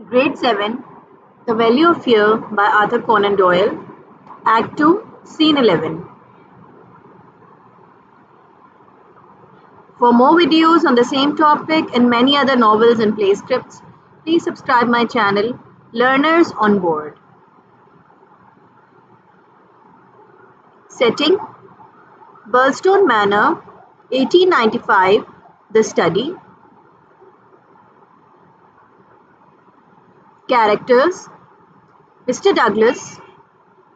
Grade 7, The Value of Fear by Arthur Conan Doyle, Act 2, Scene 11. For more videos on the same topic and many other novels and play scripts, please subscribe my channel, Learners on Board. Setting: Burlstone Manor, 1895, The Study. Characters: Mr. Douglas,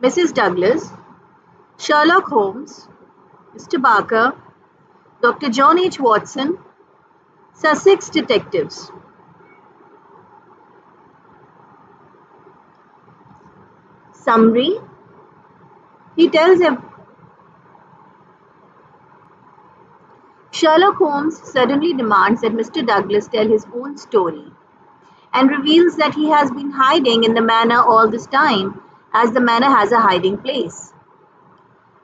Mrs. Douglas, Sherlock Holmes, Mr. Barker, Dr. John H. Watson, Sussex Detectives. Summary: Sherlock Holmes suddenly demands that Mr. Douglas tell his own story and reveals that he has been hiding in the manor all this time, as the manor has a hiding place.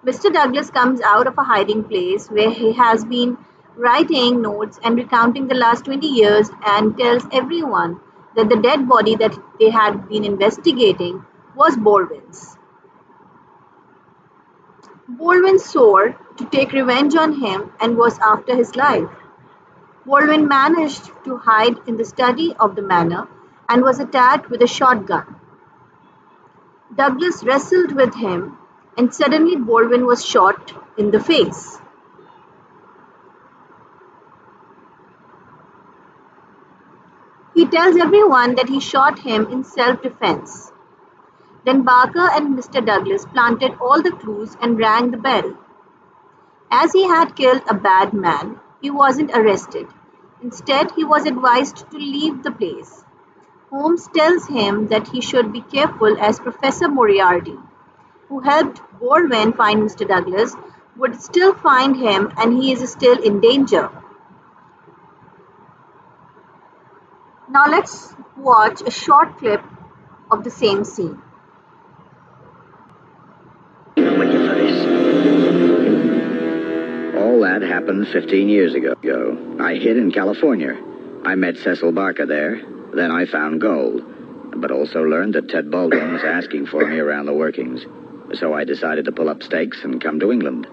Mr. Douglas comes out of a hiding place where he has been writing notes and recounting the last 20 years and tells everyone that the dead body that they had been investigating was Baldwin's. Baldwin swore to take revenge on him and was after his life. Baldwin managed to hide in the study of the manor and was attacked with a shotgun. Douglas wrestled with him, and suddenly Baldwin was shot in the face. He tells everyone that he shot him in self-defense. Then Barker and Mr. Douglas planted all the clues and rang the bell. As he had killed a bad man, he wasn't arrested. Instead, he was advised to leave the place. Holmes tells him that he should be careful as Professor Moriarty, who helped Baldwin find Mr. Douglas, would still find him and he is still in danger. Now let's watch a short clip of the same scene. All that happened 15 years ago. I hid in California. I met Cecil Barker there. Then I found gold, but also learned that Ted Baldwin was asking for me around the workings. So I decided to pull up stakes and come to England.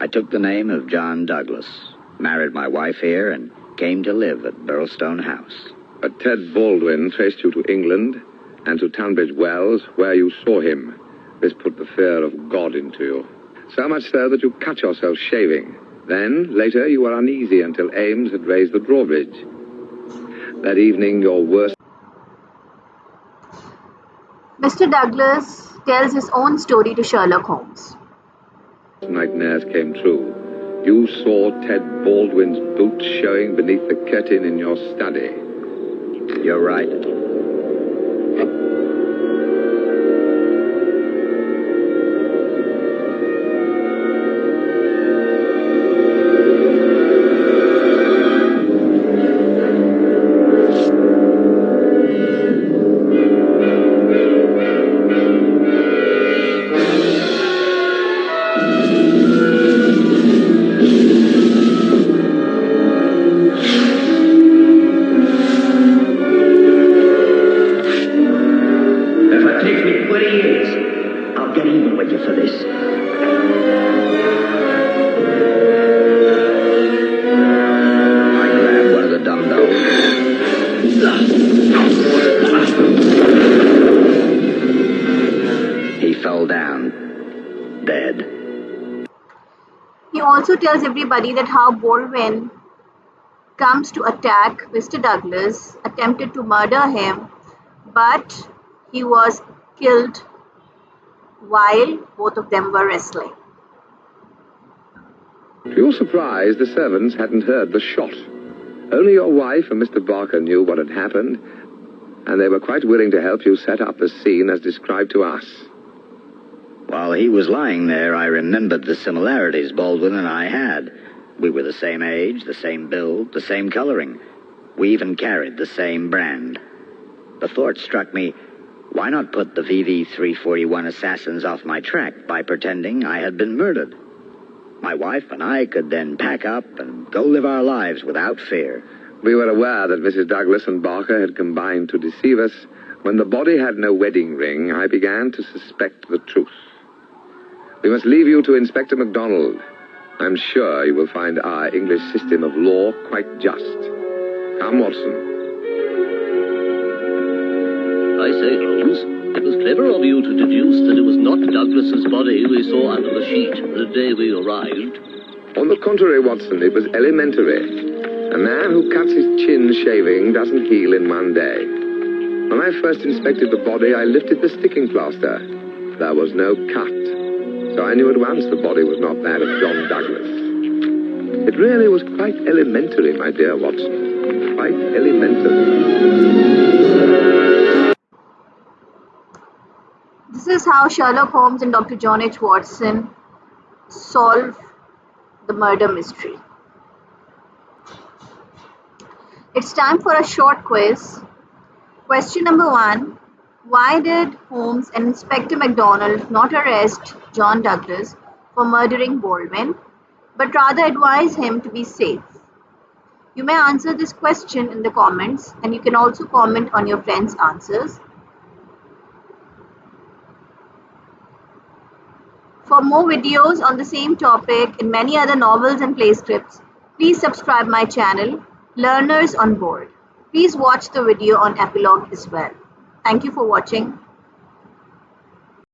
I took the name of John Douglas, married my wife here, and came to live at Burlstone House. But Ted Baldwin traced you to England and to Tunbridge Wells, where you saw him. This put the fear of God into you. So much so that you cut yourself shaving. Then, later, you were uneasy until Ames had raised the drawbridge. That evening, your worst Mr. Douglas tells his own story to Sherlock Holmes. nightmares came true. You saw Ted Baldwin's boots showing beneath the curtain in your study. You're right. I'll get even with you for this. I grabbed one of the dumbbells. He fell down, dead. He also tells everybody that how Baldwin comes to attack Mr. Douglas, attempted to murder him, but he was killed while both of them were wrestling. To your surprise, the servants hadn't heard the shot. Only your wife and Mr. Barker knew what had happened, and they were quite willing to help you set up the scene as described to us. While he was lying there, I remembered the similarities Baldwin and I had. We were the same age, the same build, the same coloring. We even carried the same brand. The thought struck me, why not put the VV-341 assassins off my track by pretending I had been murdered? My wife and I could then pack up and go live our lives without fear. We were aware that Mrs. Douglas and Barker had combined to deceive us. When the body had no wedding ring, I began to suspect the truth. We must leave you to Inspector MacDonald. I'm sure you will find our English system of law quite just. Come, Watson. I say, Holmes, it was clever of you to deduce that it was not Douglas's body we saw under the sheet the day we arrived. On the contrary, Watson, it was elementary. A man who cuts his chin shaving doesn't heal in one day. When I first inspected the body, I lifted the sticking plaster. There was no cut. So I knew at once the body was not that of John Douglas. It really was quite elementary, my dear Watson. Quite elementary. This is how Sherlock Holmes and Dr. John H. Watson solve the murder mystery. It's time for a short quiz. Question number 1. Why did Holmes and Inspector MacDonald not arrest John Douglas for murdering Baldwin, but rather advise him to be safe? You may answer this question in the comments, and you can also comment on your friends' answers. For more videos on the same topic and many other novels and play scripts, please subscribe my channel, Learners on Board. Please watch the video on epilogue as well. Thank you for watching.